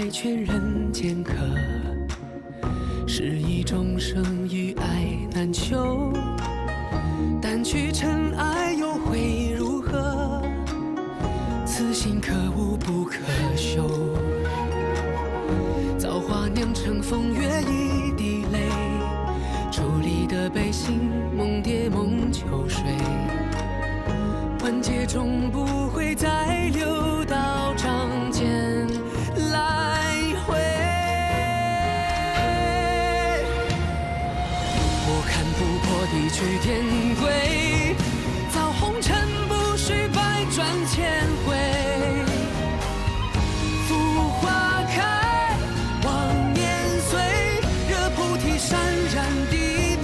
怀全人间客，是一种生与爱难求。但去尘埃又会如何？此心可无不可休。造化酿成风月一滴泪，伫立的悲心梦蝶梦秋水。万劫终不会再流到掌间来回。我看不破地去天归，造红尘不须百转千回。浮花开，望年岁，惹菩提潸然低眉。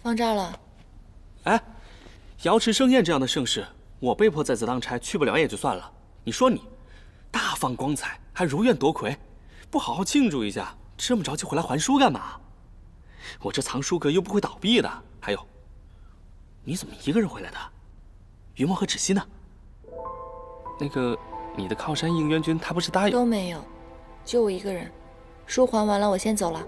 放这儿了。哎，瑶池盛宴这样的盛事，我被迫在此当差，去不了也就算了。你说你，大放光彩，还如愿夺魁，不好好庆祝一下，这么着急回来还书干嘛？我这藏书阁又不会倒闭的。还有，你怎么一个人回来的？于墨和芷溪呢？那个，你的靠山应元君他不是答应？都没有，就我一个人。书还完了，我先走了。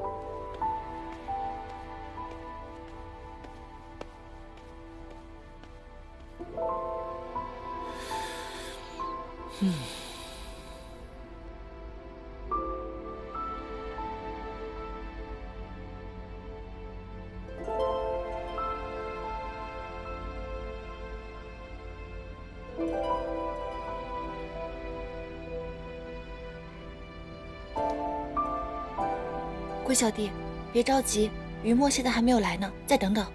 龟小弟，别着急，于墨现在还没有来呢，再等等。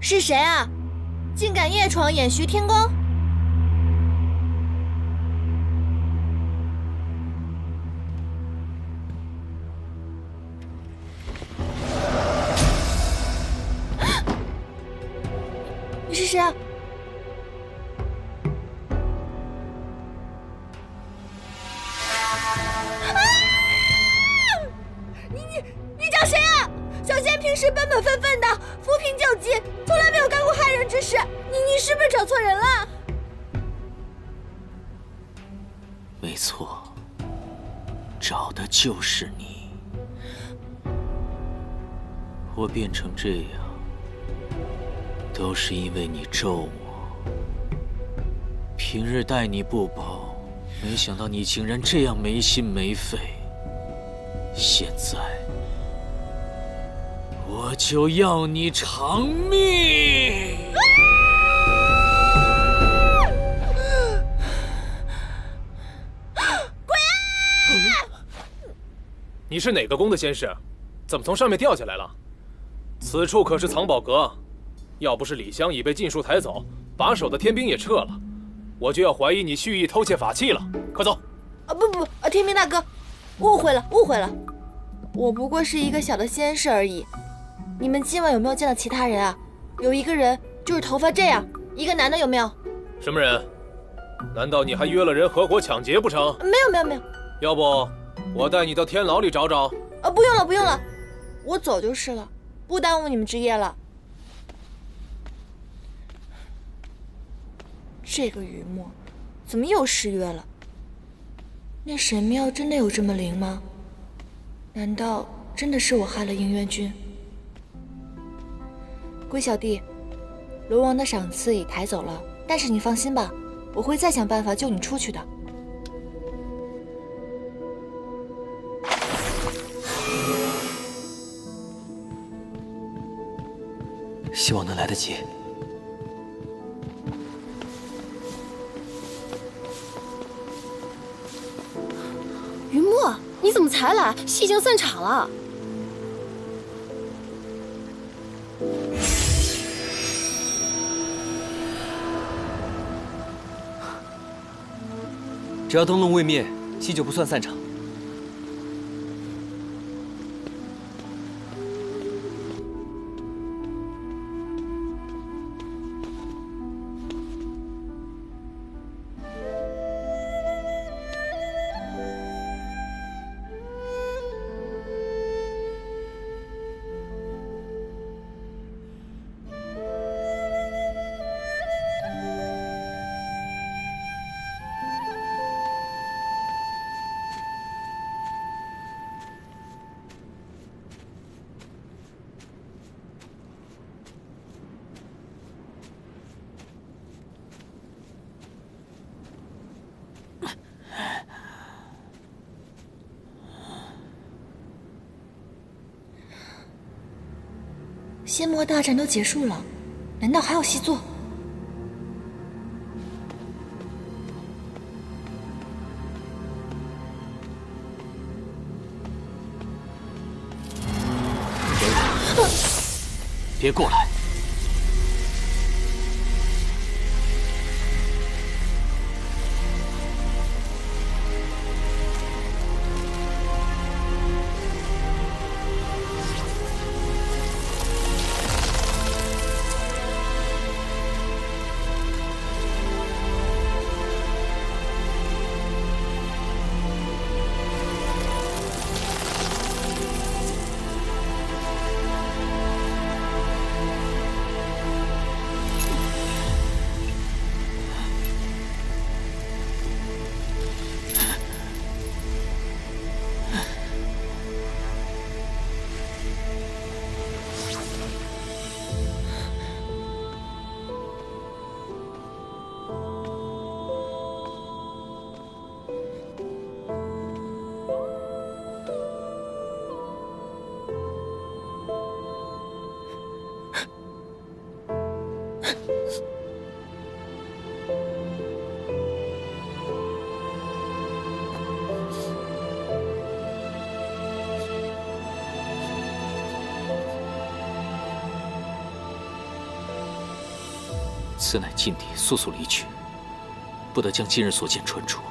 是谁啊？竟敢夜闯掩徐天宫！你是谁啊？你找谁啊？小仙平时本本分分的，扶贫救济，从来没有干过害人之事。你是不是找错人了？没错，找的就是你。我变成这样，都是因为你咒我。平日待你不薄，没想到你竟然这样没心没肺。现在，我就要你偿命！你是哪个宫的仙士？怎么从上面掉下来了？此处可是藏宝阁，要不是李香已被禁术抬走，把守的天兵也撤了，我就要怀疑你蓄意偷窃法器了。快走！不，天兵大哥，误会了。我不过是一个小的仙士而已。你们今晚有没有见到其他人啊？有一个人就是头发这样，一个男的，有没有？什么人？难道你还约了人合伙抢劫不成？没有。要不我带你到天牢里找找？不用了，我走就是了，不耽误你们之夜了。这个于墨怎么又失约了？那神庙真的有这么灵吗？难道真的是我害了应元君？龟小弟，龙王的赏赐已抬走了，但是你放心吧，我会再想办法救你出去的。希望能来得及。云墨，你怎么才来？戏已经散场了。只要灯笼未灭，戏就不算散场。仙魔大战都结束了，难道还有戏做？别过来！此乃禁地，速速离去，不得将今日所见传出。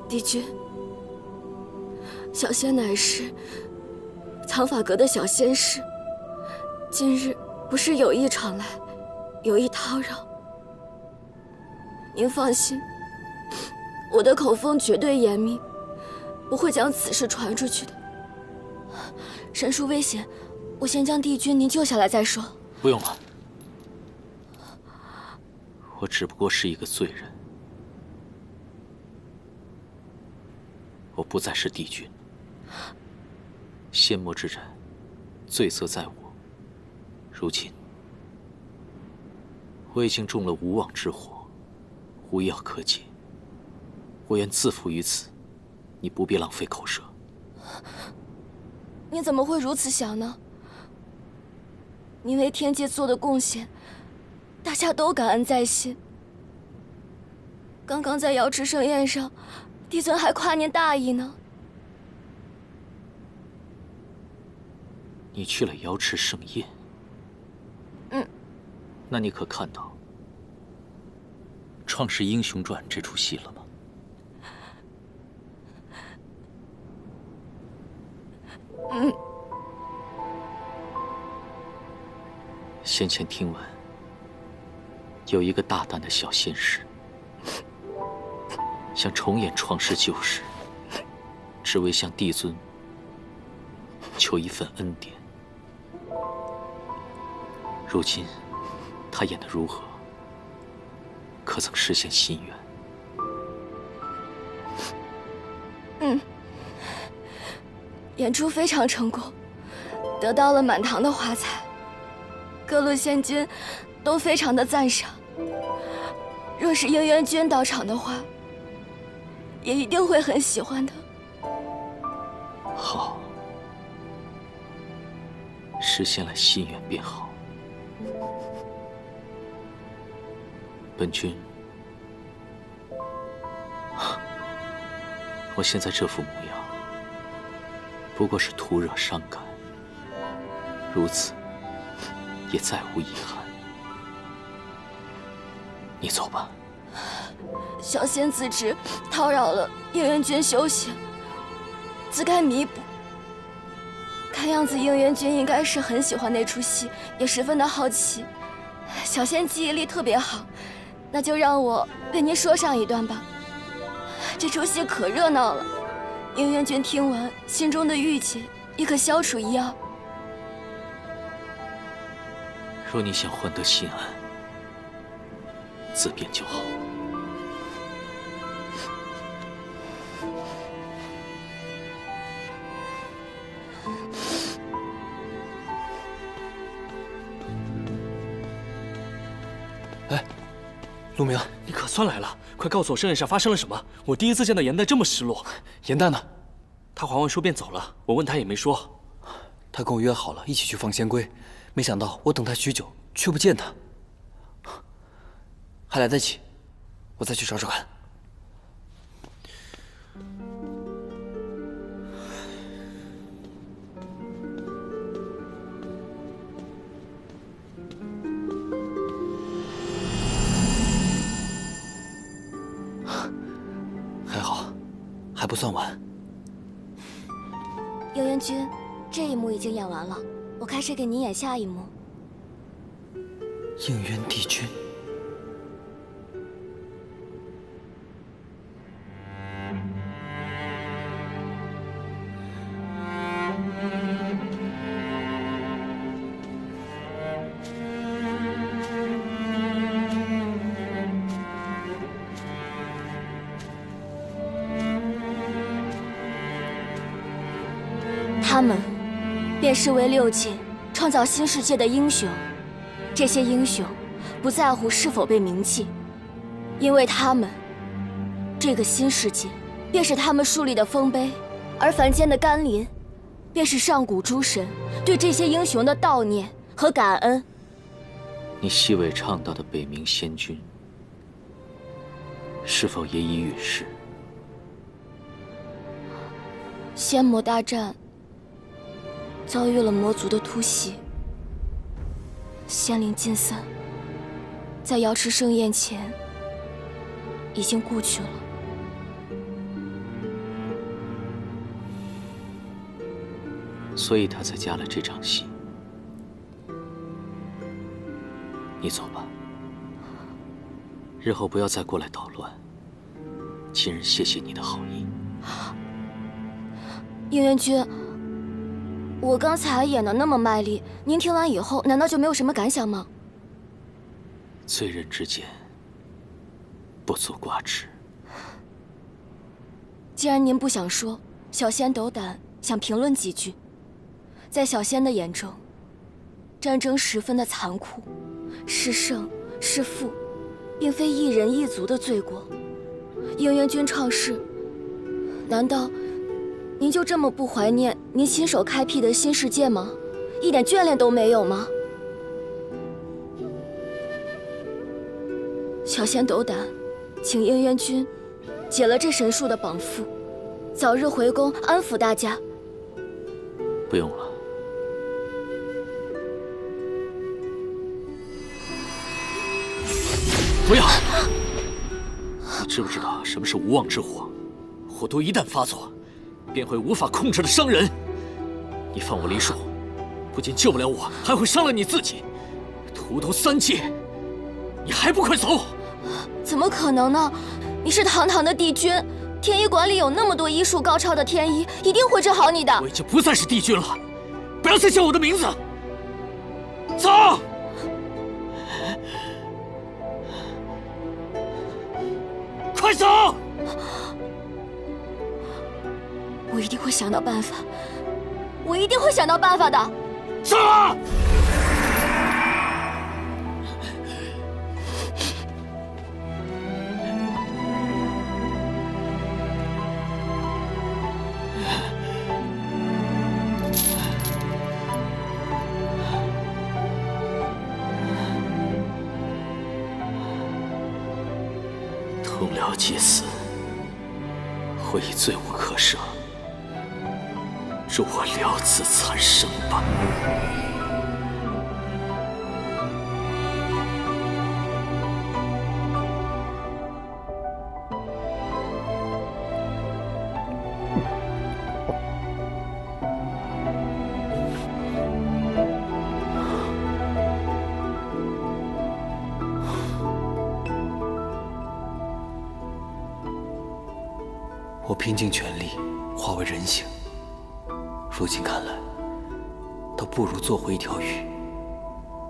帝君，小仙乃是藏法阁的小仙士，今日不是有意常来，有意叨扰。您放心，我的口风绝对严密，不会将此事传出去的。神殊危险，我先将帝君您救下来再说。不用了，我只不过是一个罪人。我不再是帝君，仙魔之战，罪责在我。如今，我已经中了无妄之祸，无药可解。我愿自负于此，你不必浪费口舌。你怎么会如此想呢？您为天界做的贡献，大家都感恩在心。刚刚在瑶池盛宴上，帝尊还夸您大义呢。你去了瑶池盛宴？嗯。那你可看到《创世英雄传》这出戏了吗？嗯。先前听闻，有一个大胆的小仙士，想重演创世旧事，只为向帝尊求一份恩典。如今他演得如何？可曾实现心愿？演出非常成功，得到了满堂的华彩，各路仙君都非常的赞赏。若是应元君到场的话，也一定会很喜欢的。好，实现了心愿便好。本君，我现在这副模样，不过是徒惹伤感，如此也再无遗憾。你走吧。小仙自知叨扰了应元君休息，自该弥补。看样子应元君应该是很喜欢那出戏，也十分的好奇。小仙记忆力特别好，那就让我为您说上一段吧。这出戏可热闹了，应元君听完，心中的郁结也可消除一二。若你想换得心安，自便就好。哎，陆明，你可算来了，快告诉我盛宴上发生了什么！我第一次见到严黛这么失落。严黛呢？他还完书便走了，我问他也没说。他跟我约好了一起去放仙龟，没想到我等他许久却不见他。还来得及，我再去找找看。还好，还不算晚。应元君，这一幕已经演完了，我开始给您演下一幕。应元帝君。他们便是为六界创造新世界的英雄。这些英雄不在乎是否被铭记，因为他们，这个新世界便是他们树立的丰碑，而凡间的甘霖，便是上古诸神对这些英雄的悼念和感恩。你奚伟倡导的北冥仙君，是否也已陨世？仙魔大战遭遇了魔族的突袭，仙灵尽散，在瑶池盛宴前已经故去了。所以他才加了这场戏。你走吧，日后不要再过来捣乱。今日谢谢你的好意。应元君，我刚才演得那么卖力，您听完以后难道就没有什么感想吗？罪人之见，不足挂齿。既然您不想说，小仙斗胆想评论几句。在小仙的眼中，战争十分的残酷，是胜是负，并非一人一族的罪过。应元君创世，难道您就这么不怀念您亲手开辟的新世界吗？一点眷恋都没有吗？小仙斗胆，请应元君解了这神树的绑缚，早日回宫安抚大家。不用了。不要！你知不知道什么是无妄之火？火毒一旦发作，便会无法控制的伤人。你放我离树，不仅救不了我，还会伤了你自己，荼毒三界。你还不快走！怎么可能呢？你是堂堂的帝君，天医馆里有那么多医术高超的天医，一定会治好你的。我已经不算是帝君了，不要再叫我的名字。走。快走！我一定会想到办法，我一定会想到办法的。走啊！同僚皆死，会已罪无可赦，容我了此残生吧。我拼尽全力化为人形，如今看来，倒不如做回一条鱼，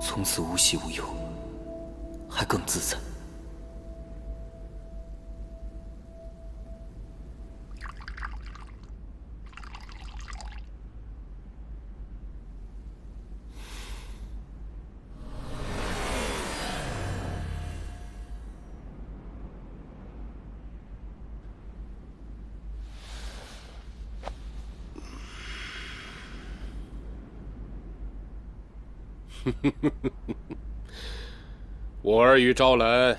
从此无喜无忧，还更自在。我儿与昭兰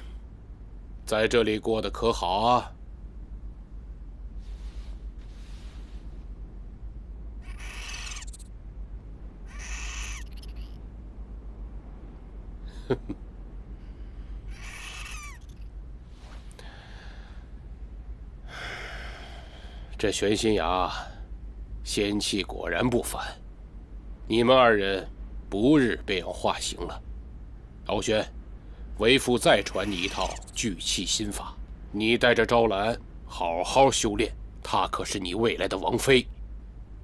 在这里过得可好啊？这玄心崖仙气果然不凡，你们二人不日便要化形了。敖轩，为父再传你一套聚气心法，你带着昭兰好好修炼，她可是你未来的王妃。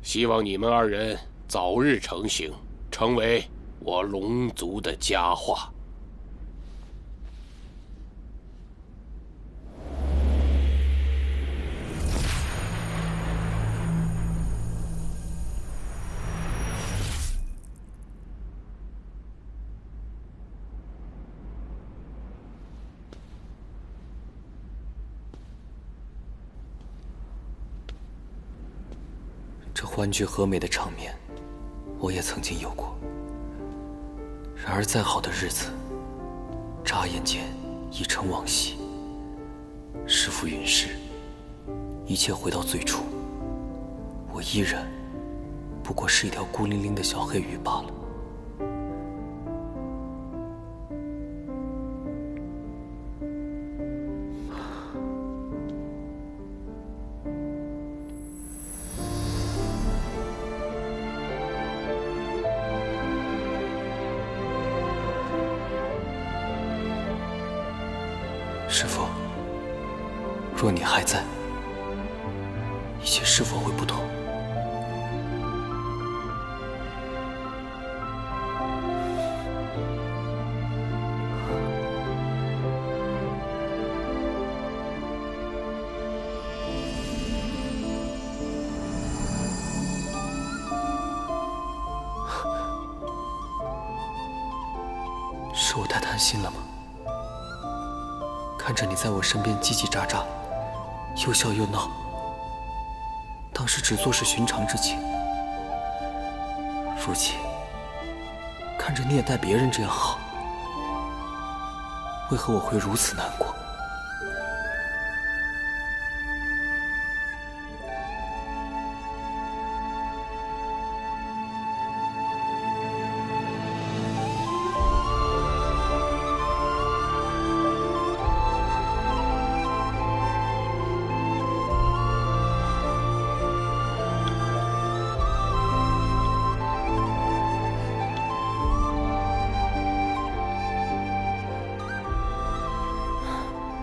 希望你们二人早日成形，成为我龙族的佳话。这欢聚和美的场面，我也曾经有过。然而，再好的日子，眨眼间已成往昔。师父陨世，一切回到最初，我依然不过是一条孤零零的小黑鱼罢了。师父，若你还在，一切是否会不同？是我太贪心了吗？看着你在我身边叽叽喳喳，又笑又闹，当时只做是寻常之情。如今看着你也待别人这样好，为何我会如此难过？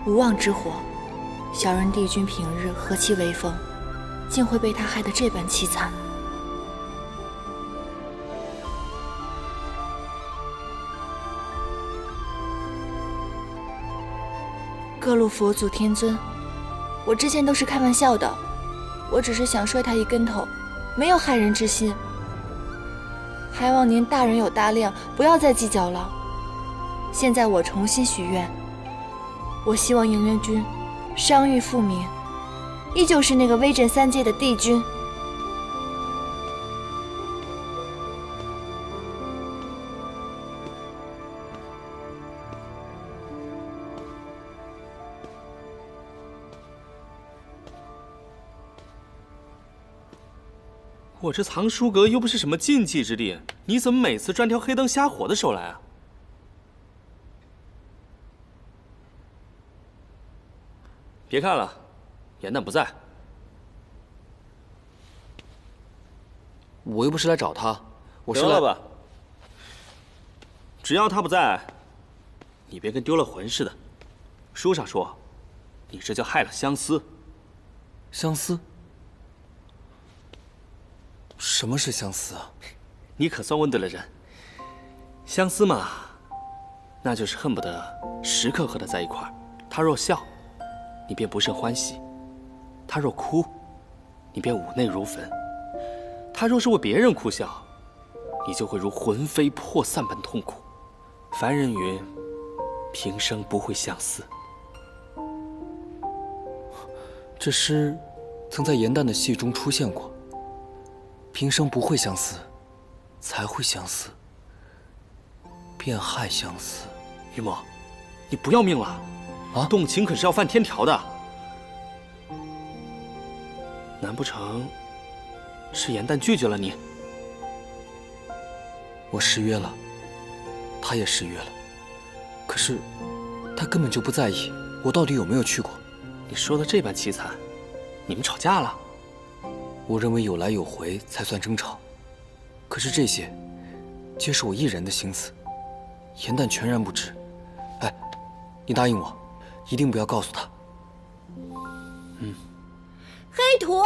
无妄之火，小人帝君平日和气为风，竟会被他害得这般凄惨。各路佛祖天尊，我之前都是开玩笑的，我只是想摔他一跟头，没有害人之心。还望您大人有大量，不要再计较了。现在我重新许愿，我希望莹圆君伤愈复明，依旧是那个威震三界的帝君。我这藏书阁又不是什么禁忌之地，你怎么每次专挑黑灯瞎火的时候来啊？别看了，严旦不在。我又不是来找他，我是来……得了吧，只要他不在，你别跟丢了魂似的。书上说，你这叫害了相思。相思？什么是相思啊？你可算问对了人。相思嘛，那就是恨不得时刻和他在一块儿。他若笑，你便不胜欢喜；他若哭，你便五内如焚；他若是为别人哭笑，你就会如魂飞魄散般痛苦。凡人云，平生不会相思。这诗曾在严旦的戏中出现过。平生不会相思，才会相思，便害相思。于墨，你不要命了？啊！动情可是要犯天条的。难不成是严旦拒绝了你？我失约了，他也失约了，可是他根本就不在意我到底有没有去过。你说的这般凄惨，你们吵架了？我认为有来有回才算争吵，可是这些皆是我一人的心思，严旦全然不知。哎，你答应我，一定不要告诉他。嗯。黑土，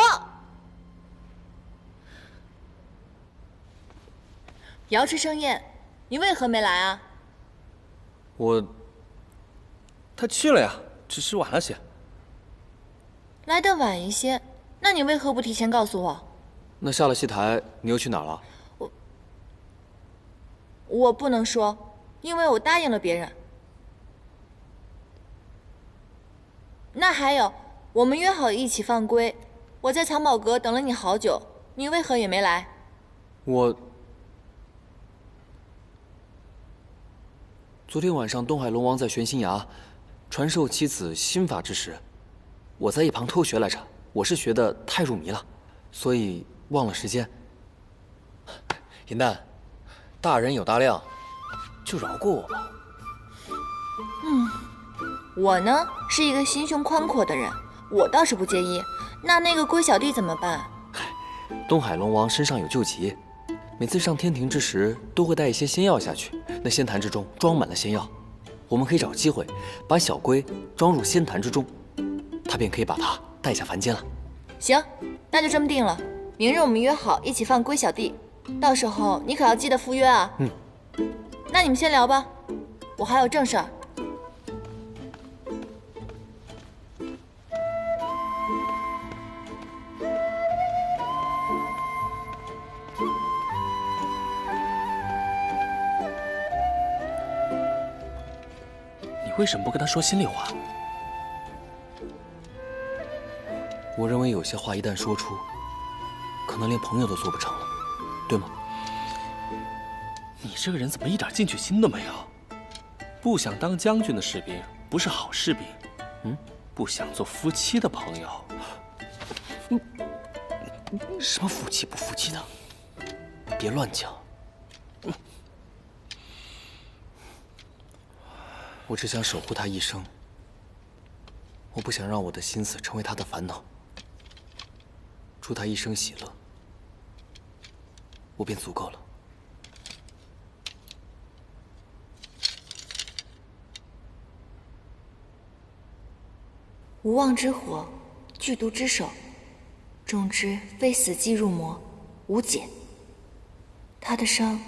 瑶池盛宴，你为何没来啊？他去了呀，只是晚了些。来得晚一些。那你为何不提前告诉我？那下了戏台，你又去哪儿了？我不能说，因为我答应了别人。那还有，我们约好一起放龟，我在藏宝阁等了你好久，你为何也没来？昨天晚上东海龙王在玄心崖传授妻子心法之时，我在一旁偷学来着。我是学得太入迷了，所以忘了时间。严旦，大人有大量，就饶过我吧。我呢是一个心胸宽阔的人，我倒是不介意。那个龟小弟怎么办？东海龙王身上有旧疾，每次上天庭之时都会带一些仙药下去，那仙坛之中装满了仙药。我们可以找机会把小龟装入仙坛之中，他便可以把它带下凡间了。行，那就这么定了。明日我们约好一起放龟小弟，到时候你可要记得赴约啊。那你们先聊吧，我还有正事儿。你为什么不跟他说心里话？我认为有些话一旦说出，可能连朋友都做不成了，对吗？你这个人怎么一点进取心都没有？不想当将军的士兵不是好士兵，不想做夫妻的朋友。什么夫妻不夫妻的？别乱讲。我只想守护他一生，我不想让我的心思成为他的烦恼。祝他一生喜乐，我便足够了。无妄之火，剧毒之手，种之非死即入魔，无解。他的伤，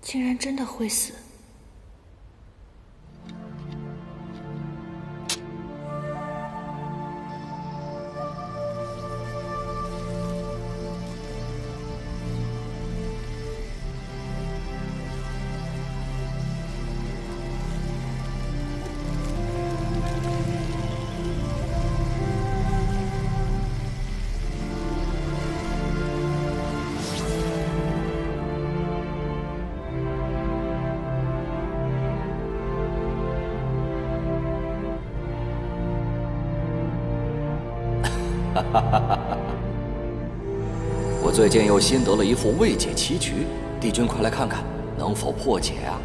竟然真的会死。我最近又新得了一副未解棋局，帝君快来看看，能否破解啊？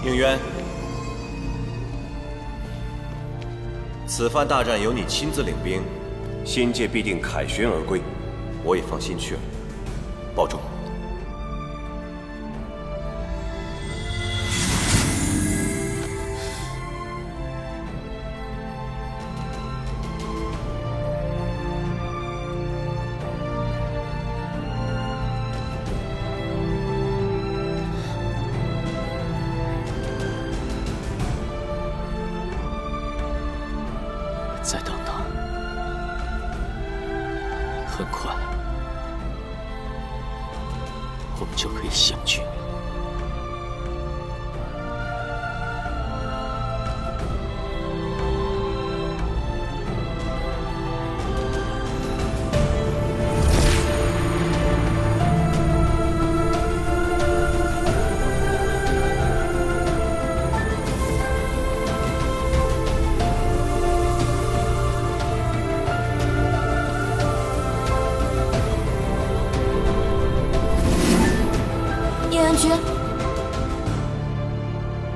应渊，此番大战由你亲自领兵，仙界必定凯旋而归，我也放心去了。保重。再等等，很快我们就可以相聚。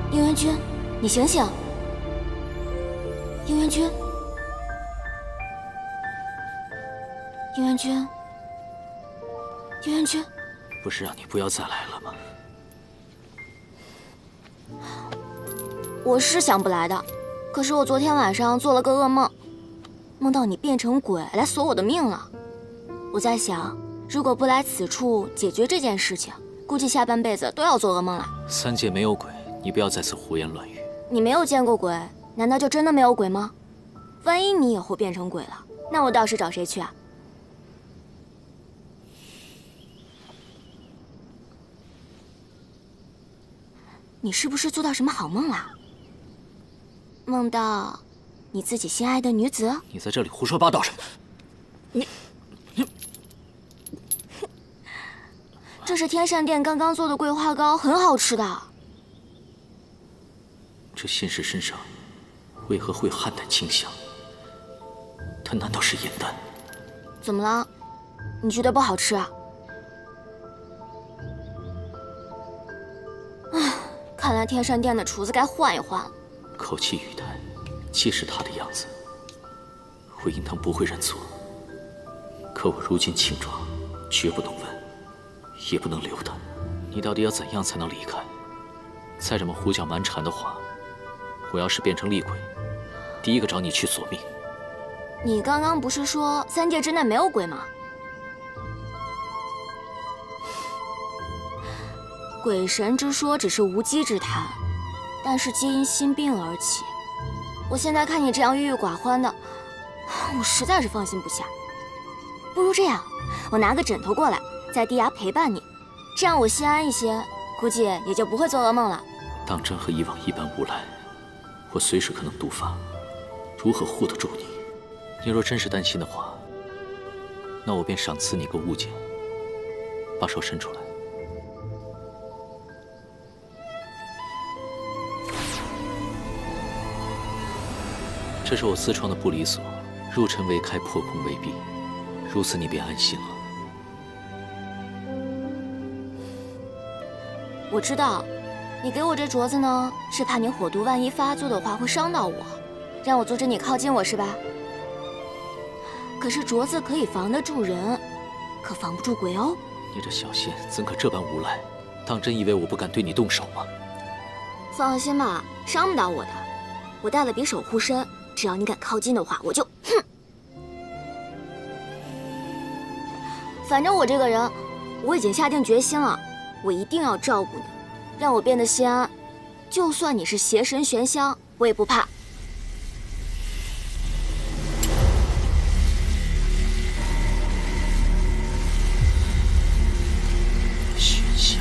应元君，你醒醒！应元君，应元君，应元君，不是让你不要再来了吗？我是想不来的，可是我昨天晚上做了个噩梦，梦到你变成鬼来索我的命了。我在想，如果不来此处解决这件事情，估计下半辈子都要做噩梦了。三界没有鬼，你不要再次胡言乱语。你没有见过鬼，难道就真的没有鬼吗？万一你以后变成鬼了，那我到时找谁去啊？你是不是做到什么好梦了？梦到你自己心爱的女子？你在这里胡说八道什么？这是天善殿刚刚做的桂花糕，很好吃的。这仙士身上为何会有汉丹清香？它难道是银丹？怎么了？你觉得不好吃啊？唉，看来天善殿的厨子该换一换了。口气语态，既是他的样子，我应当不会认错。可我如今轻装，绝不能问，也不能留他。你到底要怎样才能离开？再这么胡搅蛮缠的话，我要是变成厉鬼，第一个找你去索命。你刚刚不是说三界之内没有鬼吗？鬼神之说只是无稽之谈，但是皆因心病而起。我现在看你这样郁郁寡欢的，我实在是放心不下。不如这样，我拿个枕头过来，在地崖陪伴你，这样我心安一些，估计也就不会做噩梦了。当真和以往一般无赖，我随时可能毒发，如何护得住你？你若真是担心的话，那我便赏赐你个物件。把手伸出来。这是我自创的不离锁，入尘为开，破空为闭，如此你便安心了。我知道，你给我这镯子呢，是怕你火毒万一发作的话会伤到我，让我阻止你靠近我是吧？可是镯子可以防得住人，可防不住鬼哦。你这小仙怎可这般无赖？当真以为我不敢对你动手吗？放心吧，伤不到我的。我带了笔守护身，只要你敢靠近的话，我就哼。反正我这个人，我已经下定决心了，我一定要照顾你，让我变得心安。就算你是邪神玄香，我也不怕。玄香，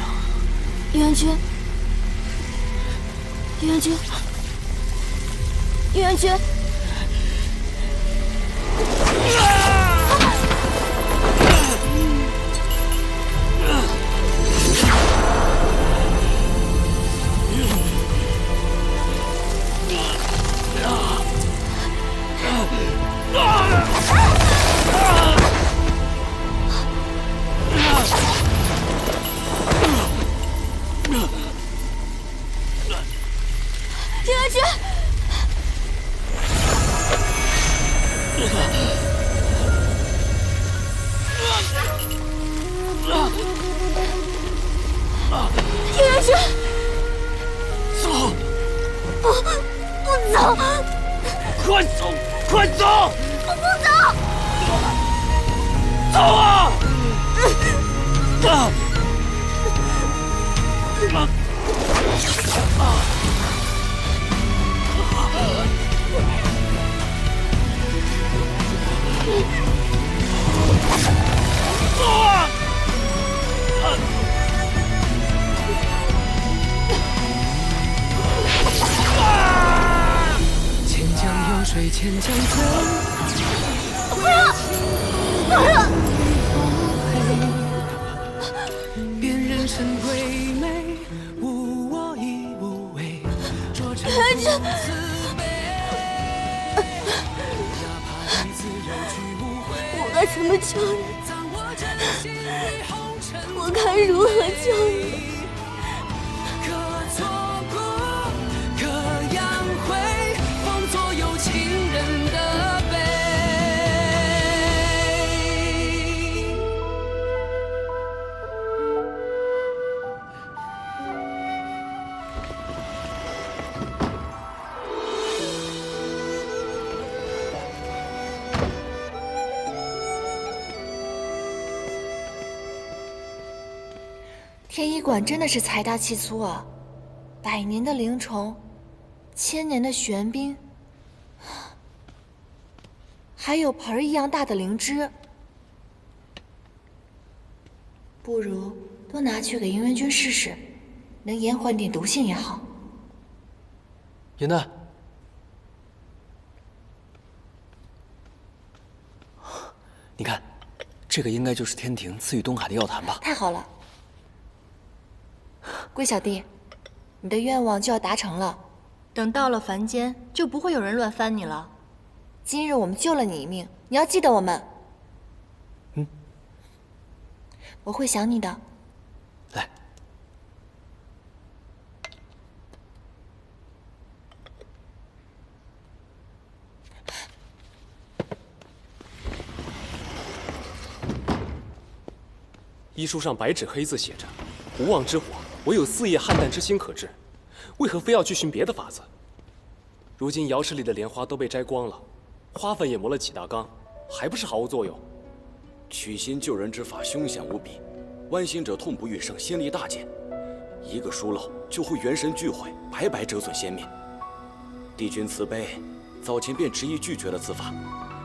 玉元君，玉元君，玉元君。快走！快走！我不走！走啊！千江有水千江走，辨人生鬼魅，无我亦无畏，浊尘独自悲。哪怕一次有去无回，我该怎么救你？葬我真心于红尘，我该如何救你？可错过，可养灰，放作有情人的悲。天医馆真的是财大气粗啊！100年的灵虫，1000年的玄冰，还有盆儿一样大的灵芝，不如都拿去给银元君试试，能延缓点毒性也好。元旦，你看，这个应该就是天庭赐予东海的药坛吧？太好了，龟小弟，你的愿望就要达成了。等到了凡间，就不会有人乱翻你了。今日我们救了你一命，你要记得我们。嗯，我会想你的。来，医书上白纸黑字写着：无妄之火，唯有4叶撼弹之心可治。为何非要去寻别的法子？如今瑶池里的莲花都被摘光了，花粉也磨了几大缸，还不是毫无作用？取心救人之法凶险无比，剜心者痛不欲生，心力大减。一个疏漏就会元神俱毁，白白折损仙命。帝君慈悲，早前便执意拒绝了此法，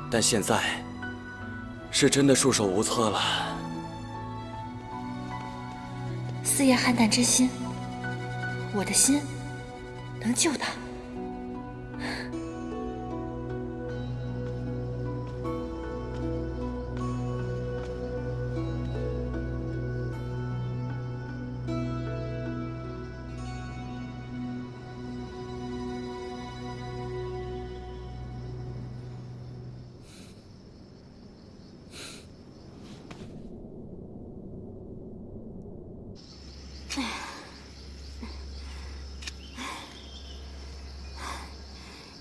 但现在是真的束手无策了。4叶撼弹之心，我的心能救他。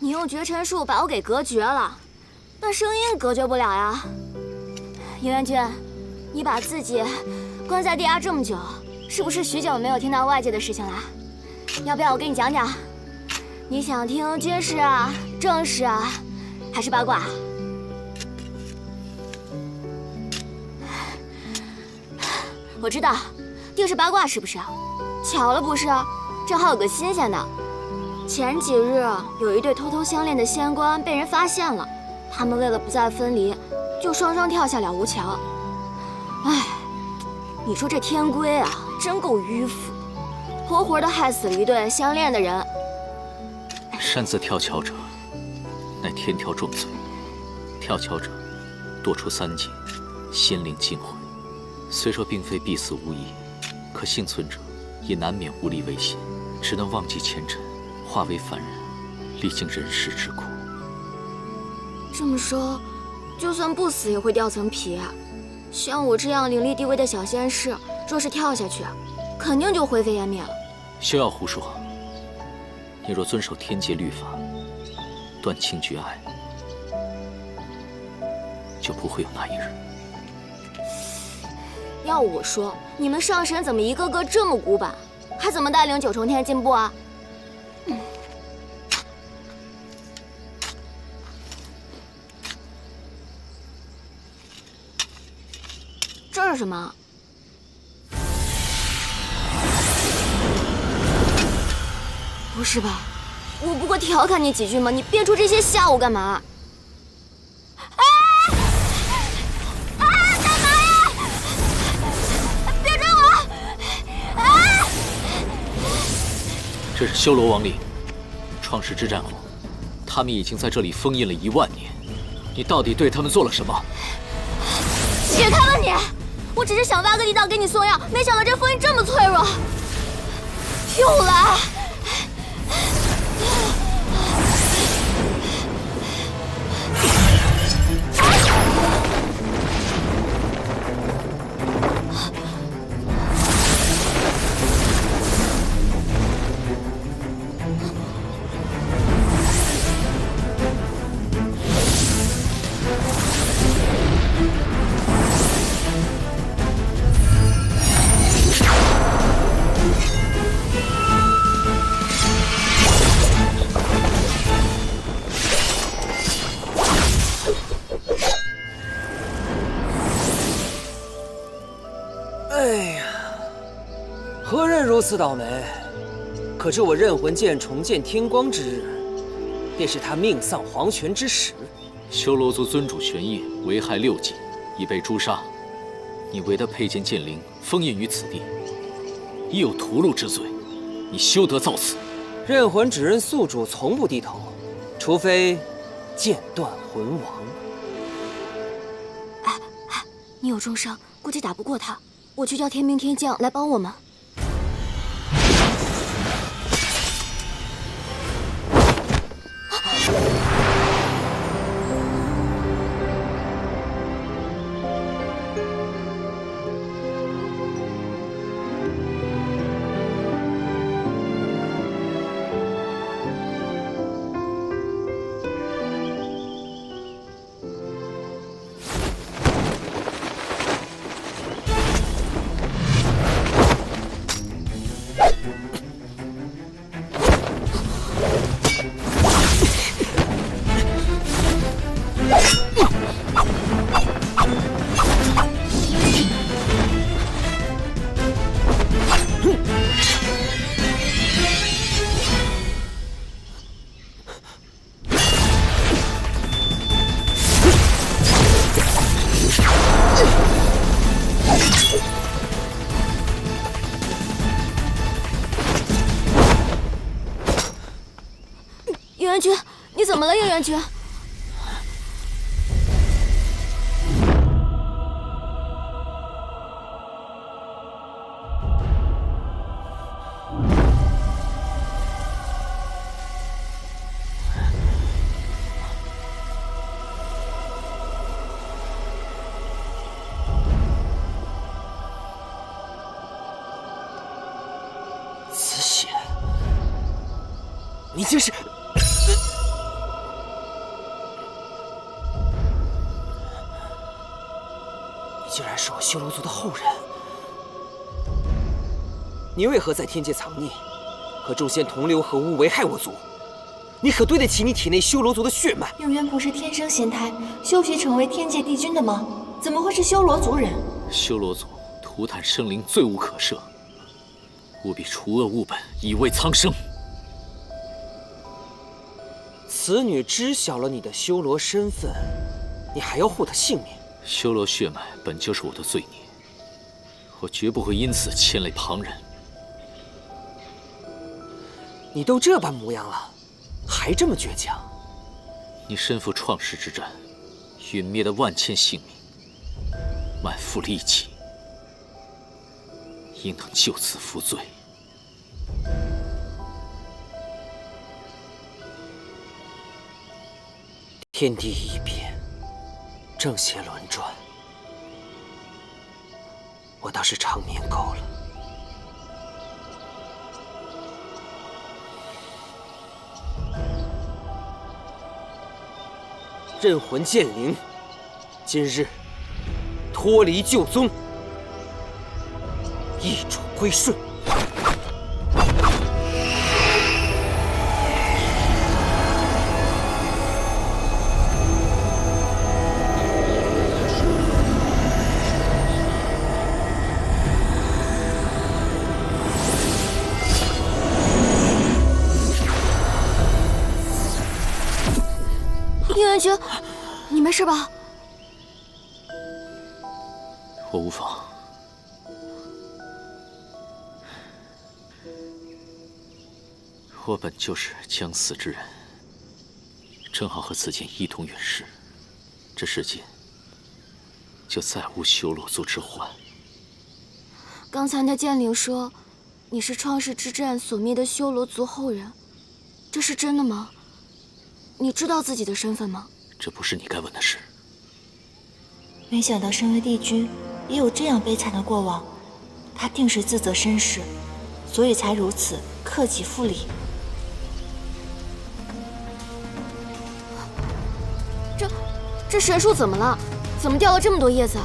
你用绝尘术把我给隔绝了，那声音隔绝不了呀。银元君，你把自己关在地下这么久，是不是许久没有听到外界的事情了？要不要我跟你讲讲？你想听军事啊、政事啊，还是八卦？我知道，定是八卦是不是？巧了不是？正好有个新鲜的。前几日有一对偷偷相恋的仙官被人发现了，他们为了不再分离，就双双跳下了吴桥。唉，你说这天龟啊，真够迂腐，活活的害死了一对相恋的人。擅自跳桥者，乃天条重罪。跳桥者，堕出三界，心灵尽毁。虽说并非必死无疑，可幸存者也难免无力为先，只能忘记前尘，化为凡人，历经人世之苦。这么说，就算不死也会掉层皮啊！像我这样灵力低微的小仙士，若是跳下去，肯定就灰飞烟灭了。休要胡说！你若遵守天界律法，断情绝爱，就不会有那一日。要我说，你们上神怎么一个个这么古板，还怎么带领九重天进步啊？这是什么？不是吧？我不过调侃你几句嘛，你编出这些吓我干嘛？干嘛呀？别追我！这是修罗王陵，创世之战后，他们已经在这里封印了1万年。你到底对他们做了什么？解开了你！我只是想挖个地道给你送药，没想到这封印这么脆弱。又来！如此倒霉，可知我刃魂剑重见天光之日，便是他命丧黄泉之时。修罗族尊主玄烨为害6级，已被诛杀。你为他佩剑剑灵，封印于此地，已有屠戮之罪，你休得造次。刃魂只认宿主，从不低头，除非剑断魂亡。你有重伤，估计打不过他，我去叫天兵天将来帮我们。应元君，你怎么了，应元君？紫血，你竟是……你竟然说是我修罗族的后人。你为何在天界藏匿，和众仙同流合污，危害我族？你可对得起你体内修罗族的血脉？永渊不是天生仙胎，修习成为天界帝君的吗？怎么会是修罗族人？修罗族涂炭生灵，罪无可赦，务必除恶务本，以慰苍生。此女知晓了你的修罗身份，你还要护她性命？修罗血脉本就是我的罪孽，我绝不会因此牵累旁人。你都这般模样了，还这么倔强？你身负创世之战，殒灭了万千性命，满腹戾气，应当就此服罪。天地一变，正邪轮转，我倒是长眠够了。镇魂剑灵，今日脱离旧宗，易主归顺。叶元君，你没事吧？我无妨。我本就是将死之人，正好和此剑一同远逝，这世间就再无修罗族之患。刚才那剑灵说，你是创世之战所灭的修罗族后人，这是真的吗？你知道自己的身份吗？这不是你该问的事。没想到身为帝君，也有这样悲惨的过往，他定是自责身世，所以才如此克己复礼。这神树怎么了？怎么掉了这么多叶子啊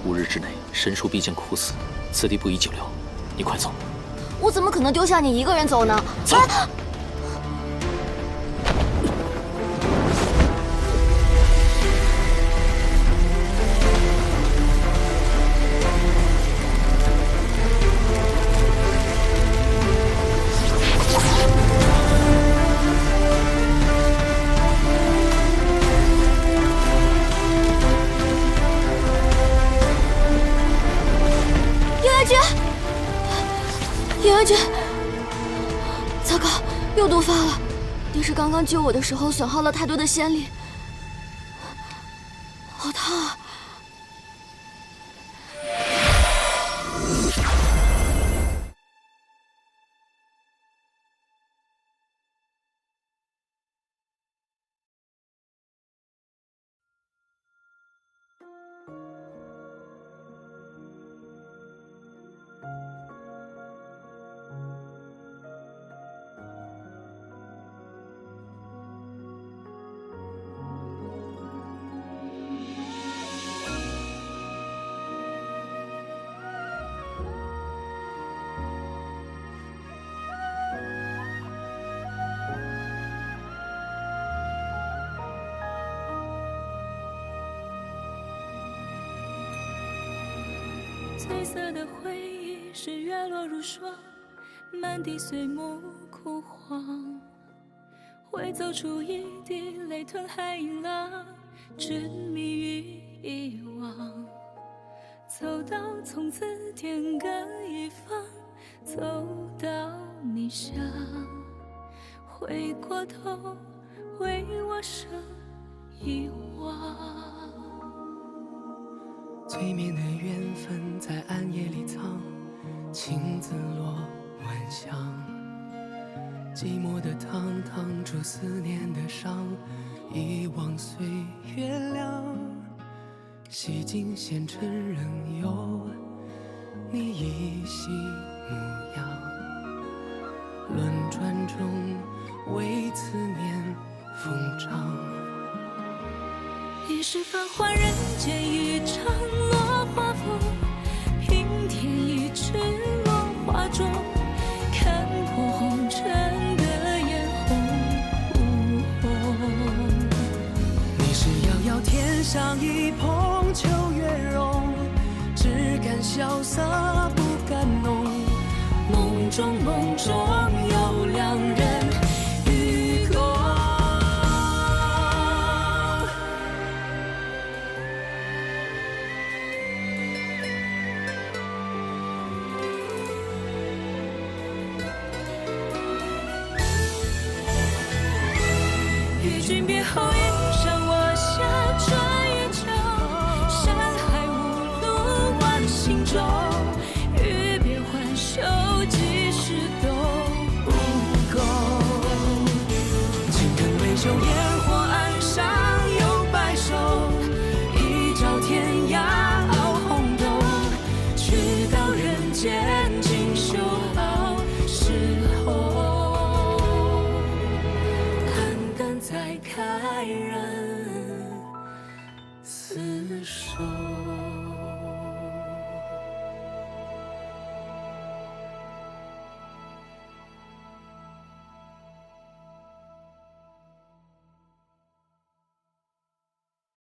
？5日之内，神树必将枯死，此地不宜久留。你快走！我怎么可能丢下你一个人走呢？走！叶元君，糟糕，又毒发了！定是刚刚救我的时候损耗了太多的仙力，好烫啊！褪色的回忆是月落如霜，满地碎木枯黄，会走出一滴泪吞海银浪，执迷于遗忘。走到从此天各一方，走到你乡，回过头为我生遗忘。催眠的缘分在暗夜里藏，青子落晚香，寂寞的汤烫出思念的伤，遗忘岁月凉，洗尽纤尘仍有你依稀模样，轮转中为思念疯长。已是繁华人间一萧瑟不敢浓，梦中有两人与共。与君别后，一山我下转眼秋，山海无路万行舟。欲别还休，几时都不够。青藤微秀，烟火岸上有白首，一朝天涯傲红豆。去到人间锦绣好时候，肝胆再开人厮守。